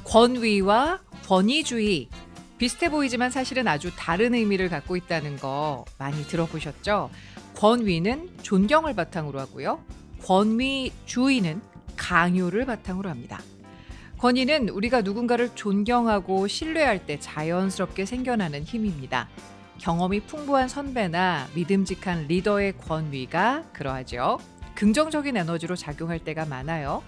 권위와 권위주의 비슷해 보이지만 사실은 아주 다른 의미를 갖고 있다는 거 많이 들어보셨죠? 권위는 존경을 바탕으로 하고요. 권위주의는 강요를 바탕으로 합니다. 권위는 우리가 누군가를 존경하고 신뢰할 때 자연스럽게 생겨나는 힘입니다. 경험이 풍부한 선배나 믿음직한 리더의 권위가 그러하죠. 긍정적인 에너지로 작용할 때가 많아요.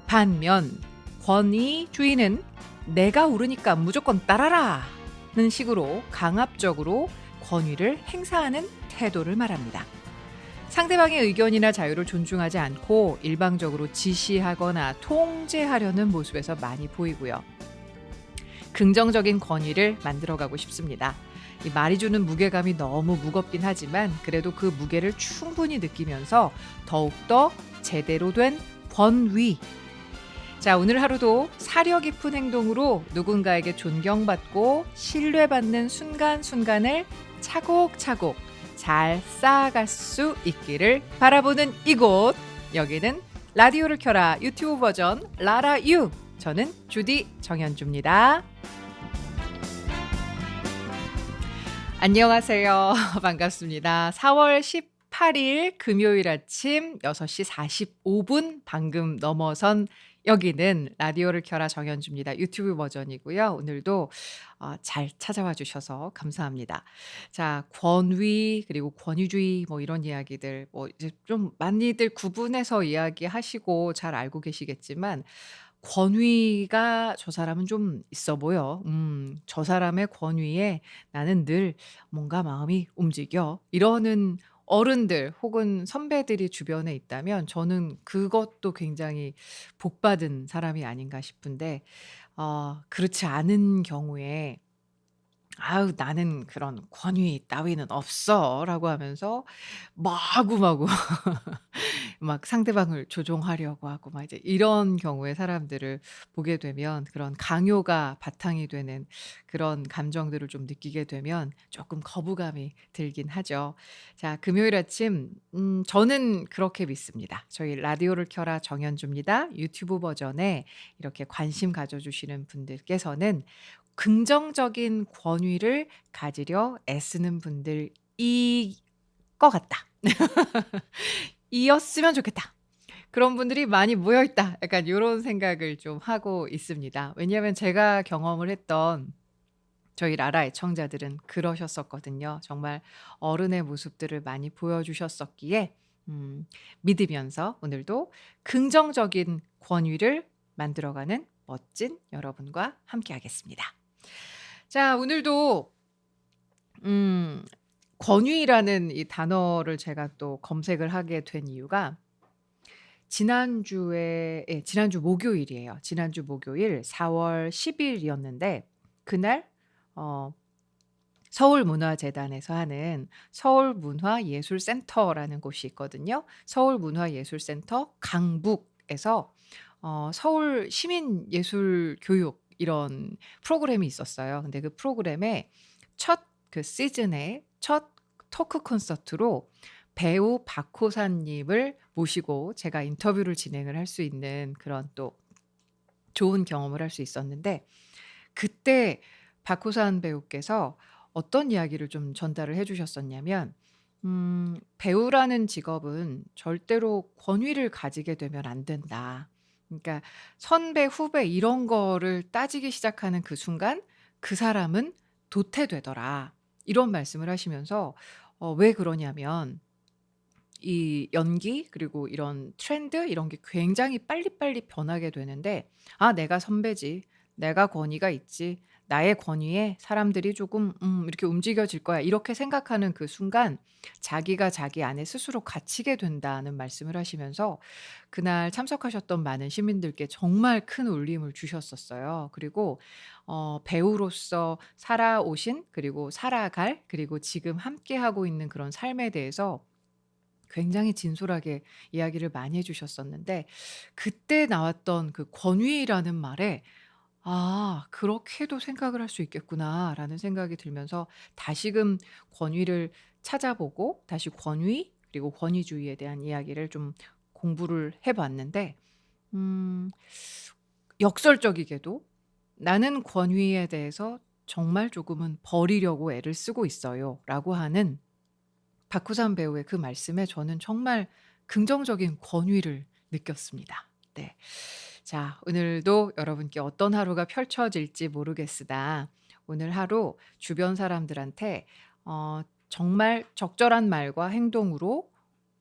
반면 권위주의는 내가 오르니까 무조건 따라라 는 식으로 강압적으로 권위를 행사하는 태도를 말합니다. 상대방의 의견이나 자유를 존중하지 않고 일방적으로 지시하거나 통제하려는 모습에서 많이 보이고요. 긍정적인 권위를 만들어가고 싶습니다. 이 말이 주는 무게감이 너무 무겁긴 하지만 그래도 그 무게를 충분히 느끼면서 더욱더 제대로 된 권위. 자, 오늘 하루도 사려 깊은 행동으로 누군가에게 존경받고 신뢰받는 순간순간을 차곡차곡 잘 쌓아갈 수 있기를 바라보는 이곳. 여기는 라디오를 켜라 유튜브 버전 라라유. 저는 주디 정연주입니다. 안녕하세요. 반갑습니다. 4월 18일 금요일 아침 6시 45분 방금 넘어선 여기는 라디오를 켜라 정연주입니다. 유튜브 버전이고요. 오늘도 잘 찾아와 주셔서 감사합니다. 자, 권위 그리고 권위주의 뭐 이런 이야기들 뭐 이제 좀 많이들 구분해서 이야기하시고 잘 알고 계시겠지만 권위가 저 사람은 좀 있어 보여. 저 사람의 권위에 나는 늘 뭔가 마음이 움직여. 이러는 어른들 혹은 선배들이 주변에 있다면 저는 그것도 굉장히 복받은 사람이 아닌가 싶은데 그렇지 않은 경우에 "아유 나는 그런 권위 따위는 없어."라고 하면서 마구마구 막 상대방을 조종하려고 하고 막 이제 이런 경우에 사람들을 보게 되면 그런 강요가 바탕이 되는 그런 감정들을 좀 느끼게 되면 조금 거부감이 들긴 하죠. 자, 금요일 아침 저는 그렇게 믿습니다. 저희 라디오를 켜라 정연주입니다. 유튜브 버전에 이렇게 관심 가져 주시는 분들께서는 긍정적인 권위를 가지려 애쓰는 분들이 것 같다. 이었으면 좋겠다. 그런 분들이 많이 모여 있다. 약간 요런 생각을 좀 하고 있습니다. 왜냐하면 제가 경험을 했던 저희 라라 애청자들은 그러셨었거든요. 정말 어른의 모습들을 많이 보여주셨었기에 믿으면서 오늘도 긍정적인 권위를 만들어가는 멋진 여러분과 함께하겠습니다. 자, 오늘도 권위라는 이 단어를 제가 또 검색을 하게 된 이유가 지난주 목요일이에요. 지난주 목요일 4월 10일이었는데 그날 어 서울문화재단에서 하는 서울문화예술센터라는 곳이 있거든요. 서울문화예술센터 강북에서 서울 시민예술교육 이런 프로그램이 있었어요. 근데 그 프로그램의 첫 그 시즌의 첫 토크 콘서트로 배우 박호산 님을 모시고 제가 인터뷰를 진행을 할 수 있는 그런 또 좋은 경험을 할 수 있었는데 그때 박호산 배우께서 어떤 이야기를 좀 전달을 해 주셨었냐면 "배우라는 직업은 절대로 권위를 가지게 되면 안 된다. 그러니까 선배, 후배 이런 거를 따지기 시작하는 그 순간 그 사람은 도태되더라." 이런 말씀을 하시면서 왜 그러냐면 이 연기 그리고 이런 트렌드 이런 게 굉장히 빨리빨리 변하게 되는데 '아 내가 선배지. 내가 권위가 있지. 나의 권위에 사람들이 조금 이렇게 움직여질 거야.' 이렇게 생각하는 그 순간 자기가 자기 안에 스스로 갇히게 된다는 말씀을 하시면서 그날 참석하셨던 많은 시민들께 정말 큰 울림을 주셨었어요. 그리고 배우로서 살아오신 그리고 살아갈 그리고 지금 함께하고 있는 그런 삶에 대해서 굉장히 진솔하게 이야기를 많이 해 주셨었는데 그때 나왔던 그 권위라는 말에 '아 그렇게도 생각을 할 수 있겠구나.'라는 생각이 들면서 다시금 권위를 찾아보고 다시 권위 그리고 권위주의에 대한 이야기를 좀 공부를 해 봤는데 음 역설적이게도 "나는 권위에 대해서 정말 조금은 버리려고 애를 쓰고 있어요."라고 하는 박후산 배우의 그 말씀에 저는 정말 긍정적인 권위를 느꼈습니다. 네. 자, 오늘도 여러분께 어떤 하루가 펼쳐질지 모르겠으나 오늘 하루 주변 사람들한테 정말 적절한 말과 행동으로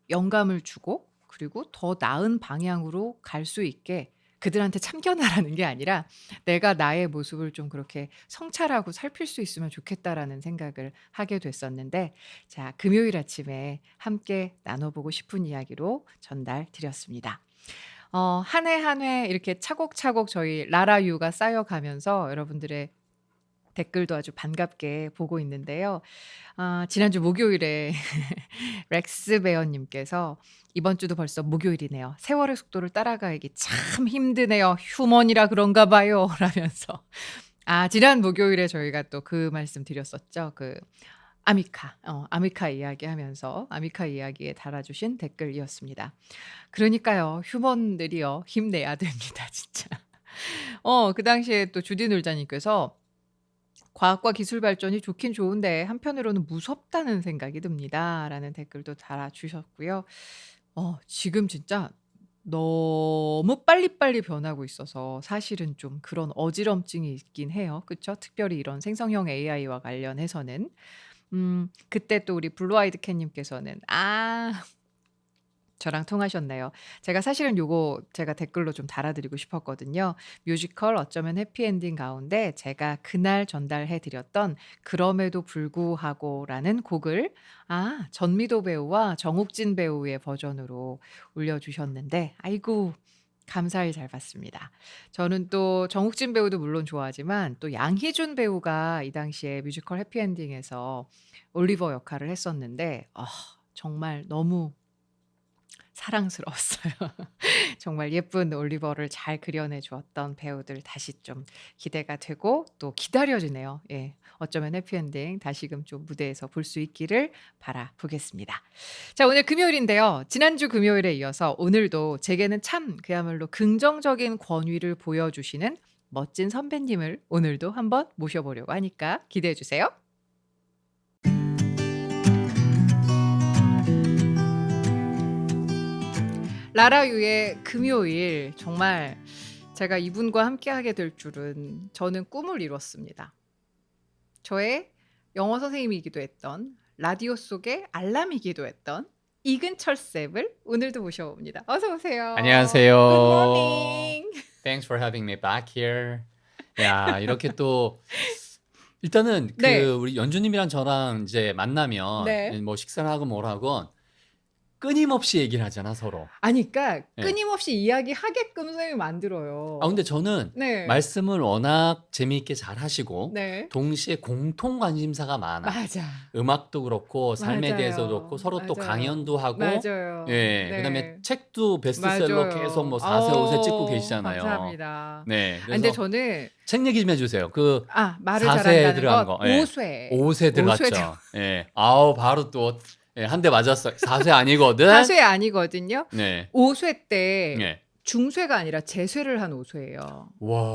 영감을 주고 그리고 더 나은 방향으로 갈 수 있게 그들한테 참견하라는 게 아니라 '내가 나의 모습을 좀 그렇게 성찰하고 살필 수 있으면 좋겠다.'라는 생각을 하게 됐었는데 자 금요일 아침에 함께 나눠 보고 싶은 이야기로 전달 드렸습니다. 한 해 한 해 이렇게 차곡차곡 저희 라라유가 쌓여가면서 여러분들의 댓글도 아주 반갑게 보고 있는데요. 지난주 목요일에 렉스 베어 님께서 "이번 주도 벌써 목요일이네요. 세월의 속도를 따라가기 참 힘드네요. 휴먼이라 그런가 봐요." 라면서 지난 목요일에 저희가 또 그 말씀 드렸었죠. 그 아미카 이야기하면서 아미카 이야기에 달아주신 댓글이었습니다. 그러니까요. 휴먼들이요. 힘내야 됩니다 진짜. 그 당시에 또 주디 놀자님께서 "과학과 기술 발전이 좋긴 좋은데 한편으로는 무섭다는 생각이 듭니다."라는 댓글도 달아주셨고요. 지금 진짜 너무 빨리빨리 변하고 있어서 사실은 좀 그런 어지럼증이 있긴 해요. 그쵸? 특별히 이런 생성형 AI와 관련해서는. 그때 또 우리 블루 아이드 캣 님께서는 저랑 통하셨네요. 제가 사실은 요거 제가 댓글로 좀 달아드리고 싶었거든요. 뮤지컬 어쩌면 해피엔딩 가운데 제가 그날 전달해 드렸던 그럼에도 불구하고라는 곡을 전미도 배우와 정욱진 배우의 버전으로 올려주셨는데 아이고 감사히 잘 봤습니다. 저는 또 정욱진 배우도 물론 좋아하지만 또 양희준 배우가 이 당시에 뮤지컬 해피엔딩에서 올리버 역할을 했었는데 정말 너무 사랑스러웠어요. 정말 예쁜 올리버를 잘 그려내 주었던 배우들 다시 좀 기대가 되고 또 기다려지네요. 예. 어쩌면 해피엔딩 다시금 좀 무대에서 볼 수 있기를 바라보겠습니다. 자 오늘 금요일인데요. 지난주 금요일에 이어서 오늘도 제게는 참 그야말로 긍정적인 권위를 보여주시는 멋진 선배님을 오늘도 한번 모셔보려고 하니까 기대해 주세요. 라라유의 금요일 정말 제가 이분과 함께하게 될 줄은 저는 꿈을 이뤘습니다. 저의 영어 선생님이기도 했던 라디오 속의 알람이기도 했던 이근철 쌤을 오늘도 모셔봅니다. 어서 오세요. 안녕하세요. Good morning. Thanks for having me back here. 야, 이렇게 또 일단은 네. 우리 연주님이랑 저랑 이제 만나면 네. 뭐 식사를 하고 뭘 하건 끊임없이 얘기를 하잖아, 서로. 그러니까 네. 끊임없이 이야기하게끔 선생님이 만들어요. 근데 저는 네. 말씀을 워낙 재미있게 잘 하시고 네. 동시에 공통 관심사가 많아. 맞아. 음악도 그렇고 삶에 대해서도 맞아요. 그렇고 서로 또 맞아요. 강연도 하고 맞아요. 그다음에 네. 책도 베스트셀러 계속 맞아요. 뭐 4세, 5세 찍고 계시잖아요. 감사합니다. 네. 근데 그래서 저는 책 얘기 좀 해주세요. 말을 4세 잘한다는 들어간 것 거. 예. 5쇄. 5세 들어갔죠. 예. 바로 또 한 대 맞았어. 4세 아니거든. 4쇄 아니거든요. 네. 5쇄 때 네. 중쇄가 아니라 재쇄를 한 5쇄예요.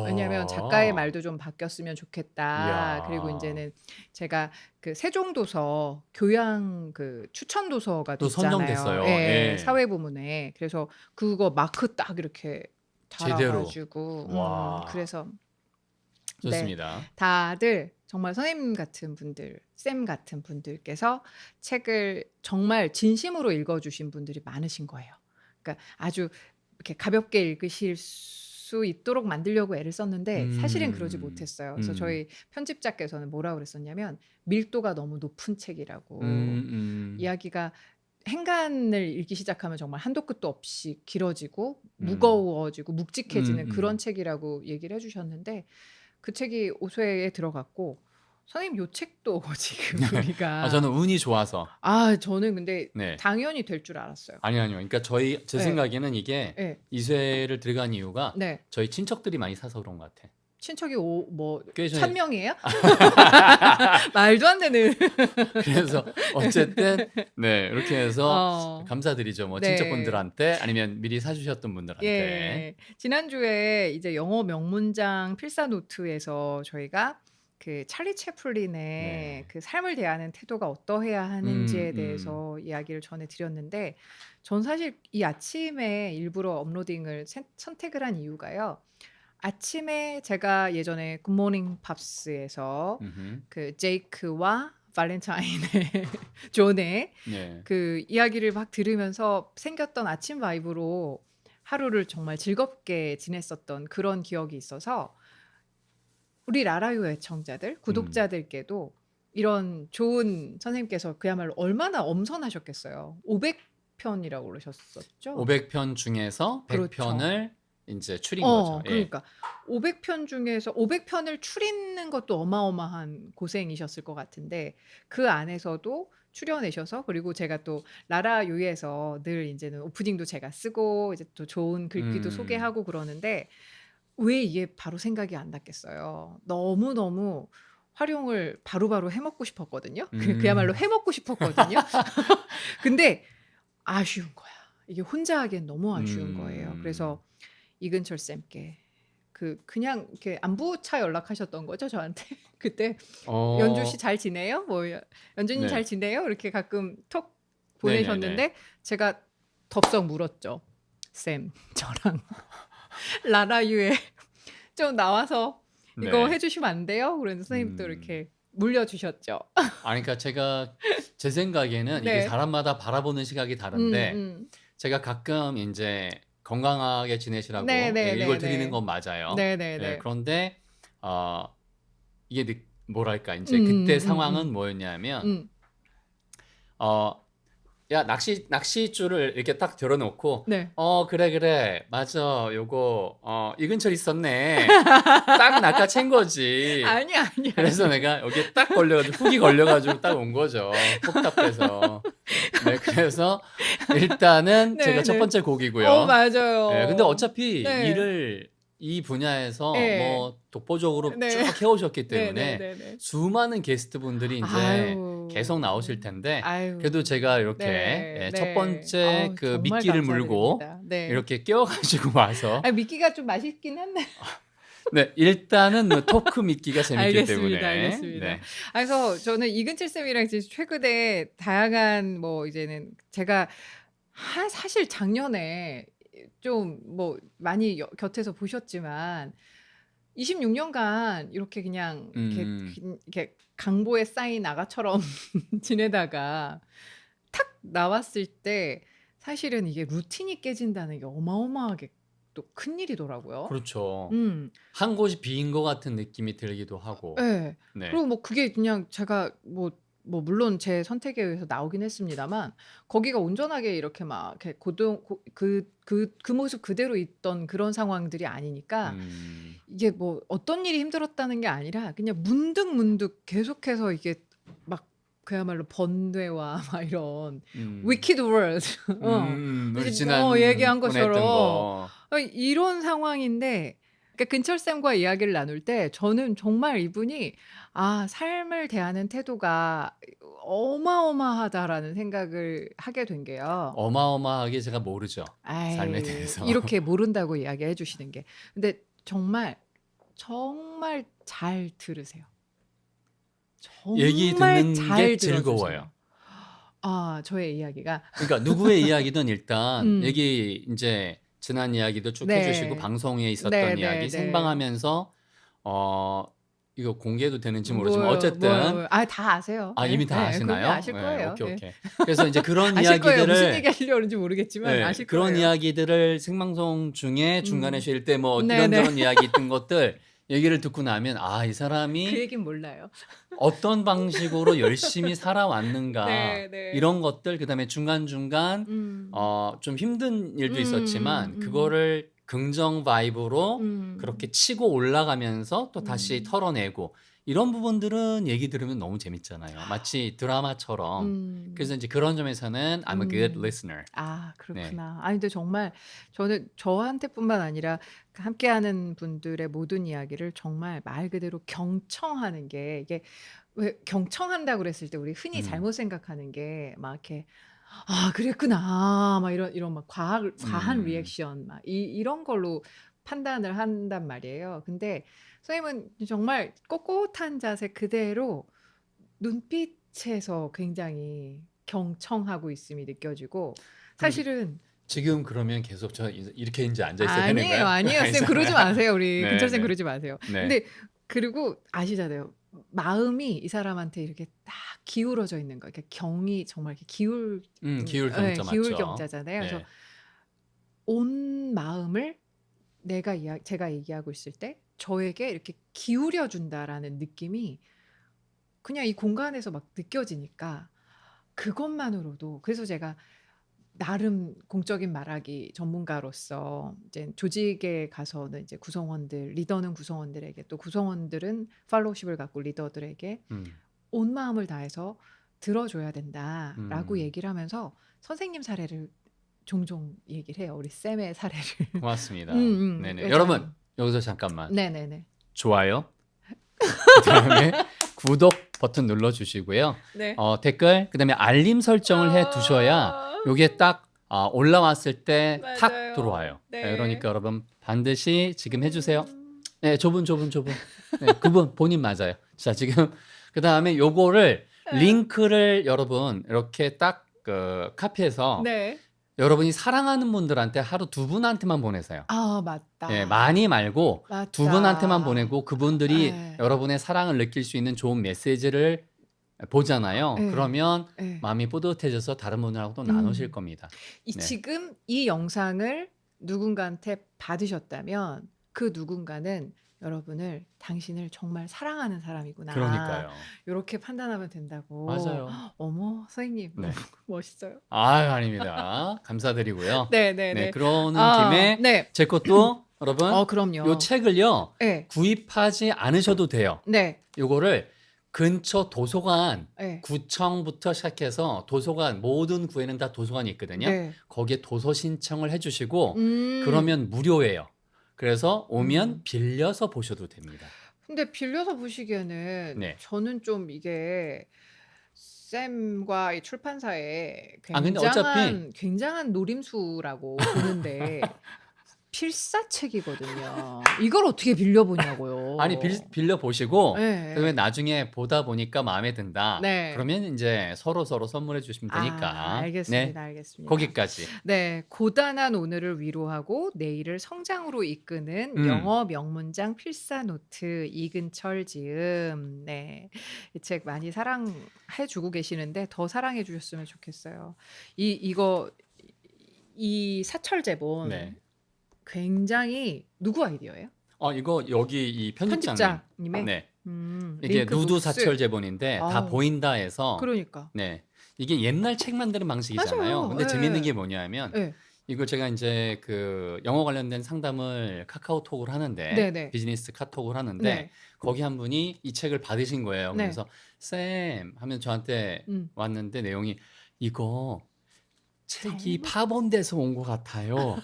왜냐하면 작가의 와. 말도 좀 바뀌었으면 좋겠다. 이야. 그리고 이제는 제가 그 세종도서 교양 그 추천도서가 또 있잖아요. 선정됐어요. 예, 예. 사회부문에. 그래서 그거 마크 딱 이렇게 제대로. 달아가지고 와. 그래서 좋습니다. 다들 정말 선생님 같은 분들, 쌤 같은 분들께서 책을 정말 진심으로 읽어주신 분들이 많으신 거예요. 그러니까 아주 이렇게 가볍게 읽으실 수 있도록 만들려고 애를 썼는데 사실은 그러지 못했어요. 그래서 저희 편집자께서는 뭐라고 그랬었냐면 밀도가 너무 높은 책이라고. 이야기가 행간을 읽기 시작하면 정말 한도 끝도 없이 길어지고 무거워지고 묵직해지는 그런 책이라고 얘기를 해주셨는데 그 책이 5쇄에 들어갔고 선생님 요 책도 지금 우리가 저는 운이 좋아서. 저는 근데 네. 당연히 될 줄 알았어요. 아니요. 그러니까 제 네. 생각에는 이게 네. 2쇄를 들어간 이유가 네. 저희 친척들이 많이 사서 그런 것 같아. 친척이 뭐 꽤 전에 1000명이에요? 말도 안 되는. 그래서 어쨌든 네 이렇게 해서 어. 감사드리죠. 뭐 네. 친척분들한테 아니면 미리 사주셨던 분들한테. 예. 지난주에 이제 영어 명문장 필사 노트에서 저희가 그 찰리 채플린의 네. 그 삶을 대하는 태도가 어떠해야 하는지에 대해서 이야기를 전해 드렸는데 전 사실 이 아침에 일부러 업로딩을 선택을 한 이유가요. 아침에 제가 예전에 굿모닝 팝스에서 음흠. 그 제이크와 발렌타인의 존의 네. 그 이야기를 막 들으면서 생겼던 아침 바이브로 하루를 정말 즐겁게 지냈었던 그런 기억이 있어서 우리 라라유 애청자들, 구독자들께도 이런 좋은 선생님께서 그야말로 얼마나 엄선하셨겠어요. 500편이라고 그러셨었죠? 500편 중에서 그렇죠. 100편을 이제 추린 거죠. 예. 그러니까 500편 중에서 500편을 추리는 것도 어마어마한 고생이셨을 것 같은데 그 안에서도 추려내셔서 그리고 제가 또 라라유에서 늘 이제는 오프닝도 제가 쓰고 이제 또 좋은 글귀도 소개하고 그러는데 왜 이게 바로 생각이 안 났겠어요. 너무너무 활용을 바로바로 해먹고 싶었거든요. 그야말로 해먹고 싶었거든요. 근데 아쉬운 거야. 이게 혼자 하기엔 너무 아쉬운 거예요. 그래서 이근철 쌤께 그냥 이렇게 안부차 연락하셨던 거죠, 저한테. 그때 연주 씨 잘 지내요? 뭐 연주님 네. 잘 지내요? 이렇게 가끔 톡 네네네. 보내셨는데 제가 덥석 물었죠. 쌤, 저랑 라라유에 좀 나와서 이거 네. 해주시면 안 돼요? 그래서 선생님도 이렇게 물려주셨죠. 그러니까 제가 제 생각에는 이게 네. 사람마다 바라보는 시각이 다른데 제가 가끔 이제 건강하게 지내시라고 이걸 드리는 건 맞아요. 네네네. 그런데 이게 뭐랄까 이제 그때 상황은 뭐였냐면 야 낚시줄을 이렇게 딱 들어놓고 네. 그래 맞아 요거 이근철 있었네 딱 낚아챈 거지. 아니야. 그래서 내가 여기에 딱 걸려가지고 훅이 걸려가지고 딱 온 거죠. 폭답해서. 네, 그래서 일단은 네, 제가 첫 네. 번째 곡이고요. 맞아요. 네, 근데 어차피 네. 일을 이 분야에서 네. 뭐 독보적으로 네. 쭉 해오셨기 때문에 네네네네. 수많은 게스트분들이 이제 아유. 계속 나오실 텐데 아유. 그래도 제가 이렇게 네, 첫 네. 번째 아우, 그 정말 미끼를 물고 감사드립니다. 네. 이렇게 끼워가지고 와서 미끼가 좀 맛있긴 했네. 네, 일단은 뭐 토크 미끼가 재밌기 때문에. 알겠습니다. 네. 그래서 저는 이근철 쌤이랑 이제 최근에 다양한 뭐 이제는 제가 사실 작년에 좀 뭐 많이 곁에서 보셨지만 26년간 이렇게 그냥 이렇게 강보에 쌓인 아가처럼 지내다가 탁 나왔을 때 사실은 이게 루틴이 깨진다는 게 어마어마하게 또 큰일이더라고요. 그렇죠. 한 곳이 비인 것 같은 느낌이 들기도 하고. 네. 네. 그리고 뭐 그게 그냥 제가 뭐 물론 제 선택에 의해서 나오긴 했습니다만 거기가 온전하게 이렇게 막 이렇게 그 모습 그대로 있던 그런 상황들이 아니니까 이게 뭐 어떤 일이 힘들었다는 게 아니라 그냥 문득 계속해서 이게 막 그야말로 번뇌와 막 이런 wicked world 우리 지난 얘기한 분에 했던 것처럼 거. 이런 상황인데 그러니까 근철 쌤과 이야기를 나눌 때 저는 정말 이분이 삶을 대하는 태도가 어마어마하다라는 생각을 하게 된 게요. 어마어마하게 제가 모르죠. 삶에 아이, 대해서. 이렇게 모른다고 이야기해 주시는 게. 근데 정말 잘 들으세요. 얘기 정말 듣는 잘 게 들어주세요. 즐거워요. 저의 이야기가. 그러니까 누구의 이야기든 일단 얘기 이제 지난 이야기도 쭉 네. 해주시고 방송에 있었던 네, 이야기 네. 생방하면서 이거 공개도 되는지 모르지만 뭐요, 어쨌든 다 아세요. 이미 다 네, 아시나요? 그럼요, 아실 네, 거예요. 오케이. 네. 그래서 이제 그런 아실 거예요. 무슨 이야기들을 얘기 하려고 하는지 모르겠지만 네, 아실 그런 거예요. 이야기들을 생방송 중에 중간에 쉴 때 뭐 네, 이런저런 이야기 있던 것들 얘기를 듣고 나면 이 그 사람이 얘긴 몰라요. 어떤 방식으로 열심히 살아왔는가 네. 이런 것들 그다음에 중간중간 좀 힘든 일도 있었지만 그거를 긍정 바이브로 그렇게 치고 올라가면서 또 다시 털어내고 이런 부분들은 얘기 들으면 너무 재밌잖아요. 마치 드라마처럼. 그래서 음. 이제 그런 점에서는 I'm a good 음. listener. 아 네. 그렇구나. 아니 근데 정말 저는 저한테뿐만 아니라 그 함께하는 분들의 모든 이야기를 정말 말 그대로 경청하는 게 이게 왜 경청한다고 그랬을 때 우리 흔히 음. 잘못 생각하는 게 막 이렇게 '아 그랬구나.' 막 이런 막 과한 음. 리액션 막 이런 걸로 판단을 한단 말이에요. 근데 선생님은 정말 꼿꼿한 자세 그대로 눈빛에서 굉장히 경청하고 있음이 느껴지고 그럼 그 사실은 지금 그러면 계속 저 이렇게 인제 앉아 있어야 되는 아니에요, 거예요? 아니에요. 쌤 그러지 아니잖아요. 마세요. 우리 근철 쌤 네네. 그러지 마세요. 네. 근데 그리고 아시잖아요. 마음이 이 사람한테 이렇게 딱 기울어져 있는 거. 이렇게 경이 정말 이렇게 기울 예, 경자 기울 맞죠. 경자잖아요. 그래서 네. 온 마음을 제가 얘기하고 있을 때 저에게 이렇게 기울여 준다라는 느낌이 그냥 이 공간에서 막 느껴지니까 그것만으로도 그래서 제가 나름 공적인 말하기 전문가로서 이제 조직에 가서는 이제 구성원들 리더는 구성원들에게 또 구성원들은 팔로우십을 갖고 리더들에게 음. 온 마음을 다해서 들어줘야 된다라고 음. 얘기를 하면서 선생님 사례를 종종 얘기를 해요. 우리 쌤의 사례를. 고맙습니다. 네네. 여러분 왜냐면 여기서 잠깐만 네네네. 좋아요, 그다음에 구독 버튼 눌러 주시고요. 네. 댓글 그다음에 알림 설정을 해 두셔야 아. 요게 딱 올라왔을 때 탁 맞아요. 들어와요. 예, 네. 그러니까 여러분 반드시 지금 해 주세요. 음. 네. 저분. 네. 그분 본인 맞아요. 자 지금 그다음에 요거를 예. 링크를 여러분 이렇게 딱 그 카피해서 네. 여러분이 사랑하는 분들한테 하루 2 분한테만 보내세요. 아 예. 많이 맞다. 말고 2 분한테만 맞다. 보내고 그분들이 예. 여러분의 사랑을 느낄 수 있는 좋은 메시지를 보잖아요. 예. 그러면 예. 마음이 뿌듯해져서 다른 분들하고도 나누실 음. 겁니다. 이 네. 지금 이 영상을 누군가한테 받으셨다면 그 누군가는 여러분을 '당신을 정말 사랑하는 사람이구나.' 그러니까요. 요렇게 판단하면 된다고. 맞아요. 어머 선생님 너무 네. 멋있어요. 아유 아닙니다. 감사드리고요. 네. 네네네. 그러는 아 김에 네. 제 것도 여러분 요 그럼요. 책을요. 예. 구입하지 않으셔도 돼요. 네. 요거를 근처 도서관 예. 구청부터 시작해서 도서관 모든 구에는 다 도서관이 있거든요. 네. 거기에 도서 신청을 해 주시고 음. 그러면 무료예요. 그래서 오면 음. 빌려서 보셔도 됩니다. 근데 빌려서 보시기에는 네. 저는 좀 이게 쌤과 이 출판사의 근데 어차피 굉장한 노림수라고 보는데 필사책이거든요. 이걸 어떻게 빌려 아니 보냐고요. 빌려 보시고 그다음에 예예. 나중에 보다 보니까 마음에 든다. 네. 그러면 인제 서로서로 선물해 주시면 되니까. 네. 알겠습니다, 알겠습니다. 거기까지. 네. 고단한 오늘을 위로하고 내일을 성장으로 이끄는 음. 영어 명문장 필사 노트 이근철 지음. 네. 이 책 많이 사랑해 주고 계시는데 더 사랑해 주셨으면 좋겠어요. 이 사철 제본 네. 굉장히 누구 아이디어예요? 이거 여기 이 편집장님. 편집자님의? 네. 이게 링크 누드 노스. 사철 제본인데 다 아우 보인다 해서 그러니까. 네. 이게 옛날 책 만드는 방식이잖아요. 맞아요. 근데 재밌는 게 예. 뭐냐면 예. 이걸 제가 인제 그 영어 관련된 상담을 카카오톡을 하는데 네네. 비즈니스 카톡을 하는데 네. 거기 한 분이 이 책을 받으신 거예요. 네. 그래서 "쌤" 하면서 저한테 음. 왔는데 내용이 "이거 책이 잘못 파본돼서 온 것 같아요."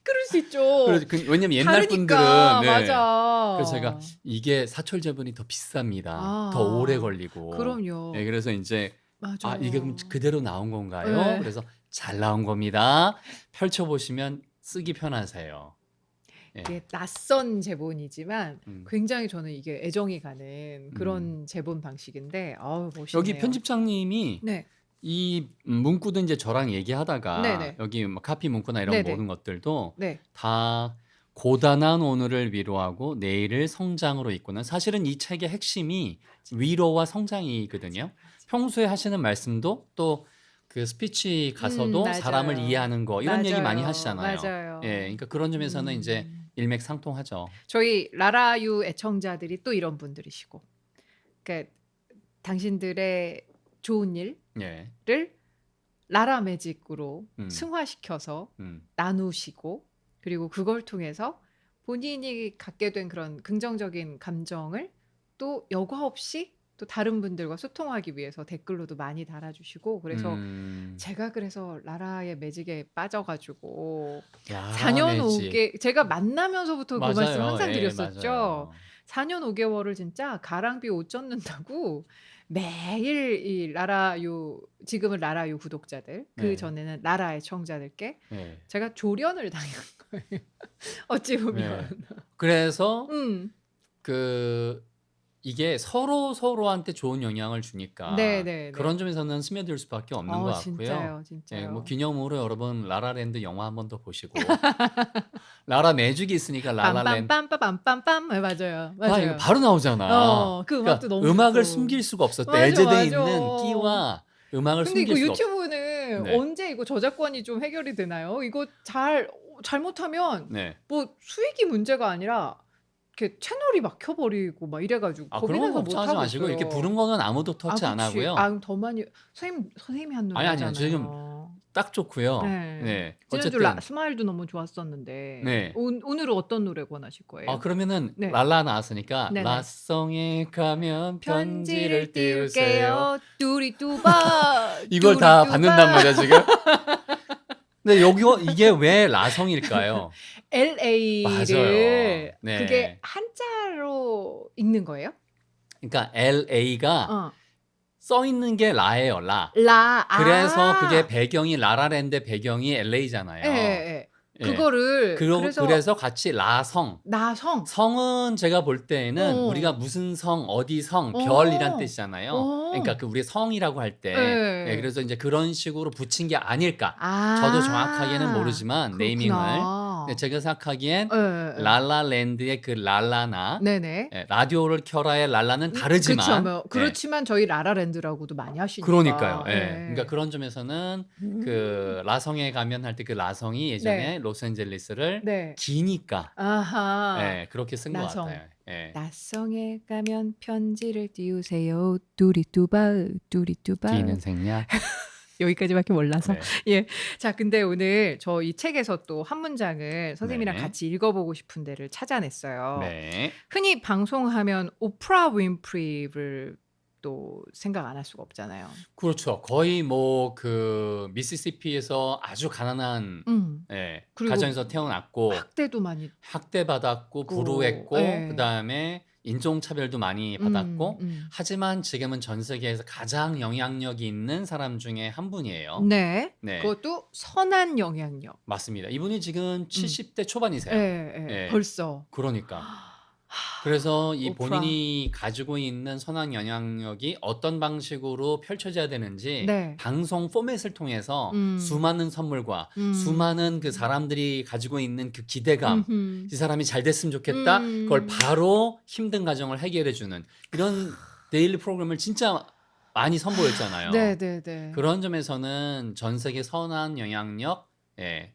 그럴 수 있죠. 그래서 왜냐면 옛날 분들은 다르니까. 네. 그래서 제가 맞아. "이게 사철 제본이 더 비쌉니다. 더 오래 아. 걸리고." 그럼요. 네 그래서 인제 이게 그럼 맞아요. 그대로 나온 건가요? 예. 그래서 "잘 나온 겁니다. 펼쳐 보시면 쓰기 편하세요." 예. 이게 낯선 제본이지만 음. 굉장히 저는 이게 애정이 가는 음. 그런 제본 방식인데 멋있네요. 여기 편집장님이 네. 이 문구도 인제 저랑 얘기하다가 네네. 여기 뭐 카피 문구나 이런 네네. 모든 것들도 네. 다 고단한 오늘을 위로하고 내일을 성장으로 이끄는 사실은 이 책의 핵심이 위로와 성장이거든요. 평소에 하시는 말씀도 또 그 스피치 가서도 사람을 맞아요. 이해하는 거 이런 얘기 많이 맞아요. 하시잖아요. 맞아요. 예. 그러니까 그런 점에서는 인제 음. 일맥상통하죠. 저희 라라유 애청자들이 또 이런 분들이시고 그러니까 당신들의 좋은 일을 예. 라라 매직으로 음. 승화시켜서 음. 나누시고 그리고 그걸 통해서 본인이 갖게 된 그런 긍정적인 감정을 또 여과 없이 또 다른 분들과 소통하기 위해서 댓글로도 많이 달아주시고 그래서 제가 그래서 라라의 매직에 빠져가지고 라라 4년 매직. 5개 제가 만나면서부터 그 말씀 맞아요. 항상 예, 드렸었죠. 맞아요. 4년 5개월을 진짜 가랑비 옷 젖는다고 매일 이 라라유 지금은 라라유 구독자들 그 네. 전에는 라라의 청자들께 네. 제가 조련을 당한 거예요. 어찌 보면. 그래서 음. 그 이게 서로한테 좋은 영향을 주니까 네네네. 그런 점에서는 스며들 수밖에 없는 것 같고요. 진짜요, 예, 진짜요. 뭐 기념으로 여러분 라라랜드 영화 한 번 더 보시고 라라 매직이 있으니까 라라랜드 빰빰빰빰빰빰빰 네, 맞아요. 이거 맞아요. 바로 나오잖아. 그 음악도 너무 음악을 좋고. 숨길 수가 없어. 맞아, 내재돼 맞아. 있는 끼와 음악을 근데 숨길 이거 수가 없어. 유튜브는 네. 언제 이거 저작권이 좀 해결이 되나요? 이거 잘못하면 네. 뭐 수익이 문제가 아니라 이렇게 채널이 막혀버리고 막 이래가지고 그런 건 고민해서 못 걱정하지 하고 마시고 이렇게 있어요. 부른 거는 아무도 터치 안 그치. 하고요. 더 많이 선생님이 한 아니요, 노래잖아요. 지금 딱 좋고요. 네. 네. 지난주 어쨌든 스마일도 너무 좋았었는데 네. 오늘은 어떤 노래 권하실 거예요? 그러면은 네. 랄라 나왔으니까 네네. 라성에 가면 편지를 띄우세요. 뚜리뚜바 이걸 다 받는단 말이야 지금. 근데 이게 왜 라성일까요? LA를 맞아요. 네. 그게 한자로 읽는 거예요? 그러니까 LA가 써 있는 게 라예요, 라. 그래서 그게 배경이 라라랜드 배경이 LA잖아요. 예. 그거를 그래서 같이 라성. 나성. 성은 제가 볼 때는 우리가 무슨 성, 어디 성, 별이란 뜻이잖아요. 그러니까 우리 성이라고 할 때. 네, 그래서 이제 그런 식으로 붙인 게 아닐까. 저도 정확하게는 모르지만 그렇구나. 네이밍을. 근데 제가 생각하기엔 라라랜드의 그 랄라나 네네. 라디오를 켜라의 랄라는 다르지만 그렇지만 저희 라라랜드라고도 많이 하시니까. 그러니까요. 그러니까 그런 점에서는 그 라성에 가면 할 때 그 라성이 예전에 로스앤젤레스를 기니까 그렇게 쓴 것 나성. 같아요. 나성에 가면 편지를 띄우세요. 뚜리뚜바 뚜리뚜바. 기는 생략. 여기까지밖에 몰라서. 네. 예. 자, 근데 오늘 저 이 책에서 또 한 문장을 선생님이랑 네. 같이 읽어보고 싶은 데를 찾아냈어요. 네. 흔히 방송하면 오프라 윈프리를 또 생각 안 할 수가 없잖아요. 그렇죠. 거의 뭐 그 미시시피에서 아주 가난한 그리고 가정에서 태어났고 학대도 많이 학대받았고 불우했고 그다음에 인종차별도 많이 받았고 하지만 지금은 전 세계에서 가장 영향력이 있는 사람 중에 한 분이에요. 네. 네. 그것도 선한 영향력. 맞습니다. 이분이 지금 70대 초반이세요. 네. 벌써. 그러니까. 그래서 이 오프라. 본인이 가지고 있는 선한 영향력이 어떤 방식으로 펼쳐져야 되는지 방송 포맷을 통해서 수많은 선물과 수많은 그 사람들이 가지고 있는 그 기대감, 이 사람이 잘 됐으면 좋겠다. 그걸 바로 힘든 가정을 해결해 주는 이런 데일리 프로그램을 진짜 많이 선보였잖아요. 네. 그런 점에서는 전 세계 선한 영향력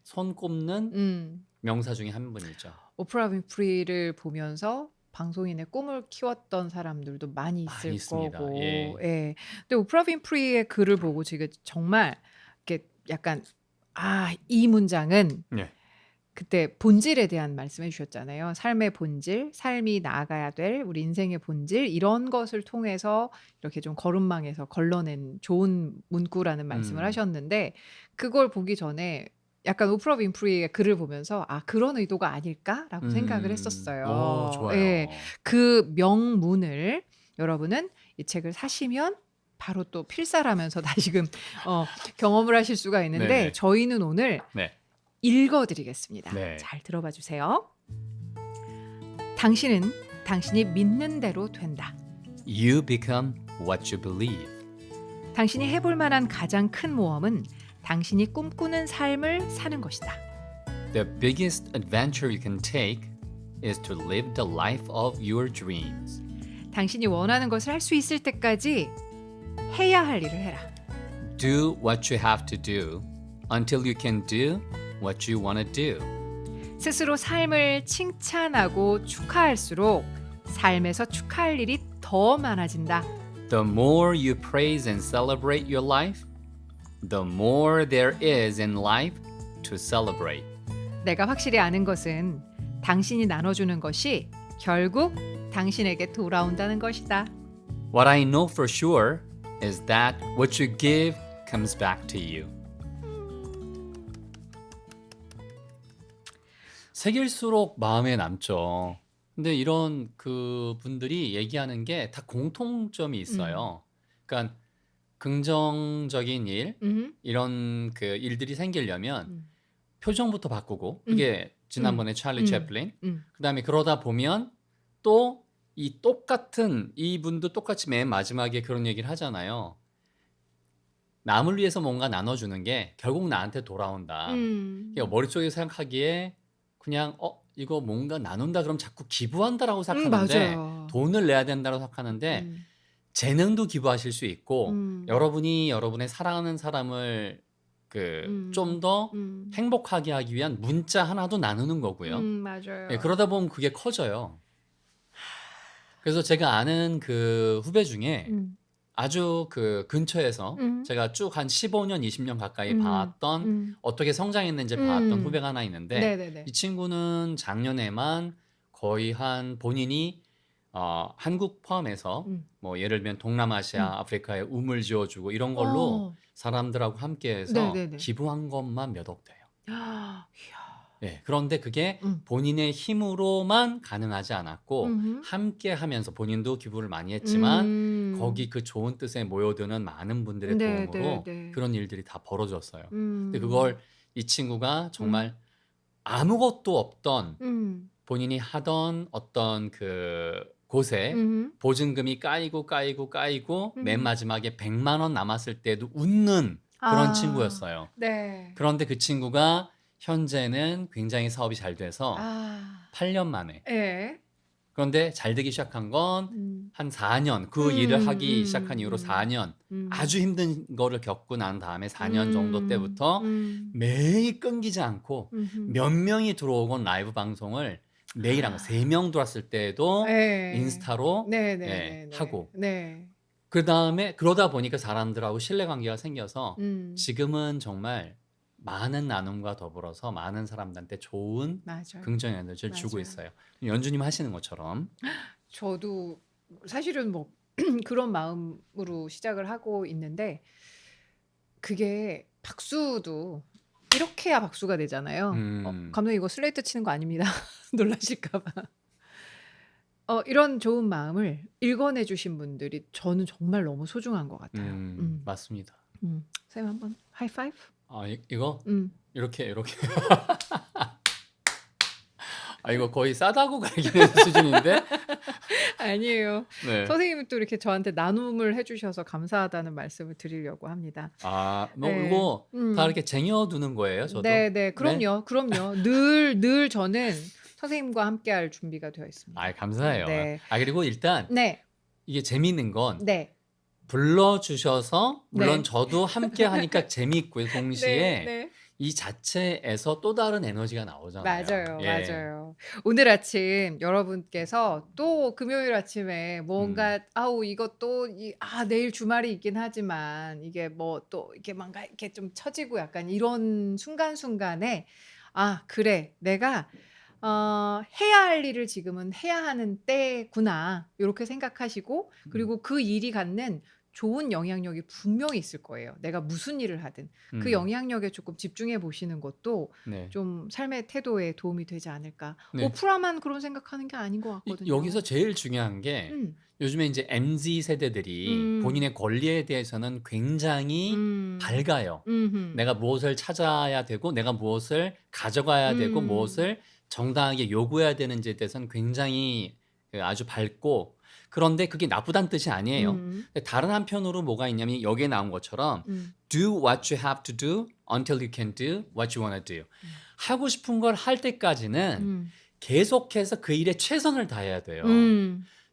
손 꼽는 명사 중에 한 분이죠. 오프라 윈프리를 보면서 방송인의 꿈을 키웠던 사람들도 많이 있을 있습니다. 거고. 근데 오프라 윈프리의 글을 보고 지금 정말 이렇게 약간 이 문장은 그때 본질에 대한 말씀해 주셨잖아요. 삶의 본질, 삶이 나아가야 될 우리 인생의 본질 이런 것을 통해서 이렇게 좀 걸음망에서 걸러낸 좋은 문구라는 말씀을 하셨는데 그걸 보기 전에 약간 오프라 윈프리의 글을 보면서 그런 의도가 아닐까라고 생각을 했었어요. 좋아요. 그 명문을 여러분은 이 책을 사시면 바로 또 필사하면서 다시금 경험을 하실 수가 있는데 네네. 저희는 오늘 읽어드리겠습니다. 네. 잘 들어봐 주세요. 당신은 당신이 믿는 대로 된다. You become what you believe. 당신이 해볼 만한 가장 큰 모험은 당신이 꿈꾸는 삶을 사는 것이다. The biggest adventure you can take is to live the life of your dreams. 당신이 원하는 것을 할 수 있을 때까지 해야 할 일을 해라. Do what you have to do until you can do what you want to do. 스스로 삶을 칭찬하고 축하할수록 삶에서 축하할 일이 더 많아진다. The more you praise and celebrate your life, the more there is in life to celebrate. 내가 확실히 아는 것은 당신이 나눠주는 것이 결국 당신에게 돌아온다는 것이다. What I know for sure is that what you give comes back to you. 새길수록 마음에 남죠. 근데 이런 그 분들이 얘기하는 게 다 공통점이 있어요. 그러니까 긍정적인 일, 이런 그 일들이 생기려면 표정부터 바꾸고, 그게 지난번에 찰리 채플린, 그다음에 그러다 보면 또 이 똑같은 이분도 똑같이 맨 마지막에 그런 얘기를 하잖아요. 남을 위해서 뭔가 나눠주는 게 결국 나한테 돌아온다. 그러니까 머릿속에 생각하기에 그냥 이거 뭔가 나눈다 그럼 자꾸 기부한다라고 생각하는데 맞아요. 돈을 내야 된다고 생각하는데 재능도 기부하실 수 있고 여러분이 여러분의 사랑하는 사람을 그 좀 더 행복하게 하기 위한 문자 하나도 나누는 거고요. 맞아요. 예, 그러다 보면 그게 커져요. 그래서 제가 아는 그 후배 중에 아주 그 근처에서 제가 쭉 한 15년, 20년 가까이 봤던 어떻게 성장했는지 봤던 후배가 하나 있는데 네네네. 이 친구는 작년에만 거의 한 본인이 한국 포함해서 뭐 예를 들면 동남아시아, 아프리카에 우물 지어주고 이런 걸로 사람들하고 함께해서 네네네. 기부한 것만 몇 억 돼요. 이야. 네, 그런데 그게 본인의 힘으로만 가능하지 않았고 함께 하면서 본인도 기부를 많이 했지만 거기 그 좋은 뜻에 모여드는 많은 분들의 네, 도움으로 네, 네. 그런 일들이 다 벌어졌어요. 근데 그걸 이 친구가 정말 아무것도 없던 본인이 하던 어떤 그 곳에 보증금이 까이고 맨 마지막에 100만 원 남았을 때도 웃는 그런 친구였어요. 네. 그런데 그 친구가 현재는 굉장히 사업이 잘 돼서 8년 만에. 예. 그런데 잘 되기 시작한 건 한 4년, 그 일을 하기 시작한 이후로 4년, 아주 힘든 거를 겪고 난 다음에 4년 정도 때부터 매일 끊기지 않고 몇 명이 들어오건 라이브 방송을 매일 한 거, 3명 들어왔을 때도 예. 인스타로 네네네. 하고 네. 그 다음에 그러다 보니까 사람들하고 신뢰관계가 생겨서 지금은 정말 많은 나눔과 더불어서 많은 사람들한테 좋은 맞아요. 긍정 에너지를 주고 맞아요. 있어요. 연주님 하시는 것처럼. 저도 사실은 뭐 그런 마음으로 시작을 하고 있는데 그게 박수도 이렇게 해야 박수가 되잖아요. 감독님 이거 슬레이트 치는 거 아닙니다. 놀라실까 봐. 이런 좋은 마음을 읽어내 주신 분들이 저는 정말 너무 소중한 것 같아요. 맞습니다. 쌤 한번 하이파이브? 이거 이렇게 이거 거의 싸다고 갈기는 수준인데. 아니에요. 네. 선생님이 또 이렇게 저한테 나눔을 해주셔서 감사하다는 말씀을 드리려고 합니다. 뭐 네. 이거 다 이렇게 쟁여두는 거예요, 저도? 네, 그럼요. 늘 저는 선생님과 함께할 준비가 되어 있습니다. 감사해요. 네. 그리고 일단 네. 이게 재미있는 건 네. 불러주셔서 물론 네. 저도 함께 하니까 재미있고요. 동시에 네. 이 자체에서 또 다른 에너지가 나오잖아요. 맞아요. 예. 맞아요. 오늘 아침 여러분께서 또 금요일 아침에 뭔가 이것도 내일 주말이 있긴 하지만 이게 뭐 또 이게 뭔가 이렇게 좀 처지고 약간 이런 순간순간에 그래. 내가 해야 할 일을 지금은 해야 하는 때구나. 요렇게 생각하시고 그리고 그 일이 갖는 좋은 영향력이 분명히 있을 거예요. 내가 무슨 일을 하든. 그 영향력에 조금 집중해 보시는 것도 네. 좀 삶의 태도에 도움이 되지 않을까. 네. 오프라만 그런 생각하는 게 아닌 것 같거든요. 여기서 제일 중요한 게 요즘에 이제 MZ 세대들이 본인의 권리에 대해서는 굉장히 밝아요. 내가 무엇을 찾아야 되고 내가 무엇을 가져가야 되고 무엇을 정당하게 요구해야 되는지에 대해서는 굉장히 아주 밝고 그런데 그게 나쁘다는 뜻이 아니에요. 근데 다른 한편으로 뭐가 있냐면 여기에 나온 것처럼 do what you have to do until you can do what you want to do. 하고 싶은 걸 할 때까지는 계속해서 그 일에 최선을 다해야 돼요.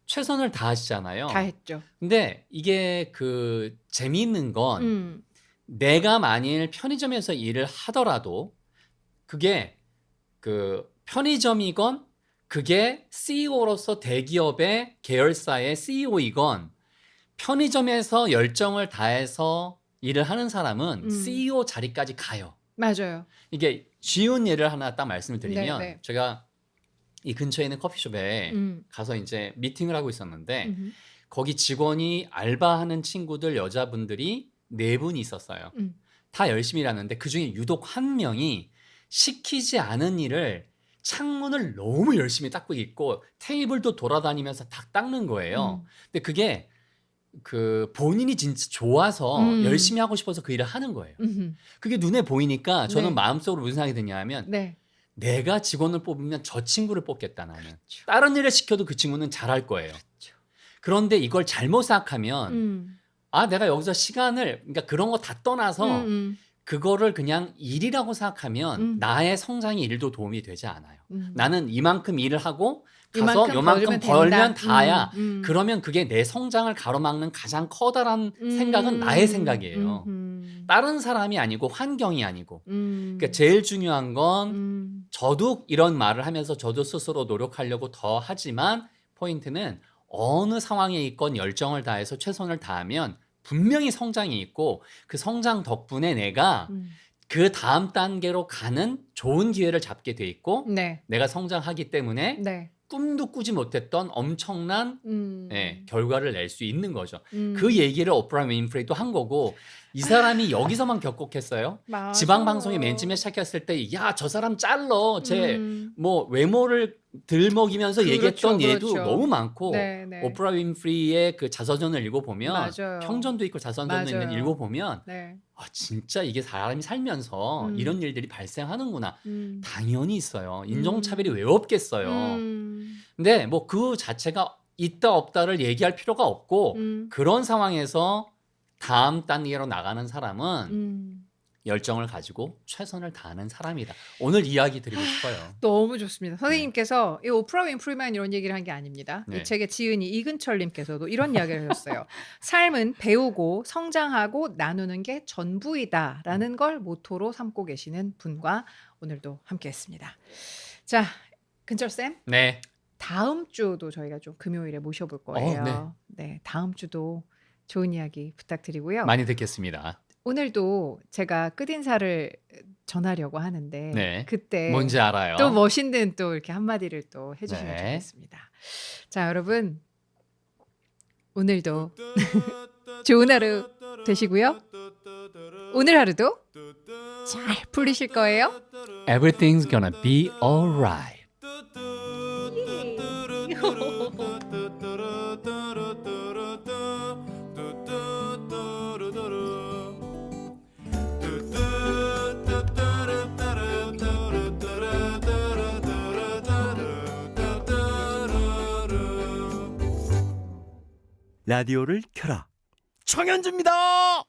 최선을 다하시잖아요. 다 했죠. 근데 이게 그 재미있는 건 내가 만일 편의점에서 일을 하더라도 그게 그 편의점이건 그게 CEO로서 대기업의 계열사의 CEO이건 편의점에서 열정을 다해서 일을 하는 사람은 CEO 자리까지 가요. 맞아요. 이게 쉬운 예를 하나 딱 말씀을 드리면 네. 제가 이 근처에 있는 커피숍에 가서 이제 미팅을 하고 있었는데 음흠. 거기 직원이 알바하는 친구들 여자분들이 4분이 있었어요. 음. 다 열심히 일하는데 그중에 유독 한 명이 시키지 않은 일을 창문을 너무 열심히 닦고 있고 테이블도 돌아다니면서 다 닦는 거예요. 근데 그게 그 본인이 진짜 좋아서 열심히 하고 싶어서 그 일을 하는 거예요. 음흠. 그게 눈에 보이니까 저는 네. 마음속으로 무슨 생각이 드냐 하면 네. 내가 직원을 뽑으면 저 친구를 뽑겠다 나는. 그렇죠. 다른 일을 시켜도 그 친구는 잘할 거예요. 그렇죠. 그런데 이걸 잘못 생각하면 아 내가 여기서 시간을 그러니까 그런 거 다 떠나서 그거를 그냥 일이라고 생각하면 나의 성장에 일도 도움이 되지 않아요. 나는 이만큼 일을 하고 가서 요만큼 벌면 다야. 그러면 그게 내 성장을 가로막는 가장 커다란 생각은 나의 생각이에요. 다른 사람이 아니고 환경이 아니고. 그러니까 제일 중요한 건 저도 이런 말을 하면서 저도 스스로 노력하려고 더 하지만 포인트는 어느 상황에 있건 열정을 다해서 최선을 다하면 분명히 성장이 있고 그 성장 덕분에 내가 그 다음 단계로 가는 좋은 기회를 잡게 돼 있고 네. 내가 성장하기 때문에 네. 꿈도 꾸지 못했던 엄청난 결과를 낼 수 있는 거죠. 음. 그 얘기를 오프라 윈프리도 한 거고 이 사람이 여기서만 격곡했어요. 맞아. 지방 방송에 맨 처음에 시작했을 때 야 저 사람 잘러 쟤 뭐 외모를 들먹이면서 그렇죠, 얘기했던 얘도 그렇죠. 너무 많고 네, 네. 오프라 윈프리의 그 자서전을 읽어보면 맞아요. 평전도 있고 자서전도 있는 맞아요. 읽어보면 네. 아, 진짜 이게 사람이 살면서 이런 일들이 발생하는구나. 당연히 있어요. 인종차별이 왜 없겠어요. 근데 뭐 그 자체가 있다 없다를 얘기할 필요가 없고 그런 상황에서 다음 단계로 나가는 사람은 열정을 가지고 최선을 다하는 사람이다. 오늘 이야기 드리고 싶어요. 너무 좋습니다. 선생님께서 이 오프라 윈프리만 이런 얘기를 한 게 아닙니다. 네. 이 책의 지은이 이근철님께서도 이런 이야기를 하셨어요. 삶은 배우고 성장하고 나누는 게 전부이다라는 걸 모토로 삼고 계시는 분과 오늘도 함께했습니다. 자, 근철 쌤, 네. 다음 주도 저희가 좀 금요일에 모셔볼 거예요. 네, 다음 주도 좋은 이야기 부탁드리고요. 많이 듣겠습니다. 오늘도 제가 끝인사를 전하려고 하는데 네. 그때 뭔지 알아요. 또 멋있는 또 이렇게 한마디를 또 해주시면 네. 좋겠습니다. 자, 여러분 오늘도 좋은 하루 되시고요. 오늘 하루도 잘 풀리실 거예요. Everything's gonna be alright. 라디오를 켜라. 청현주입니다.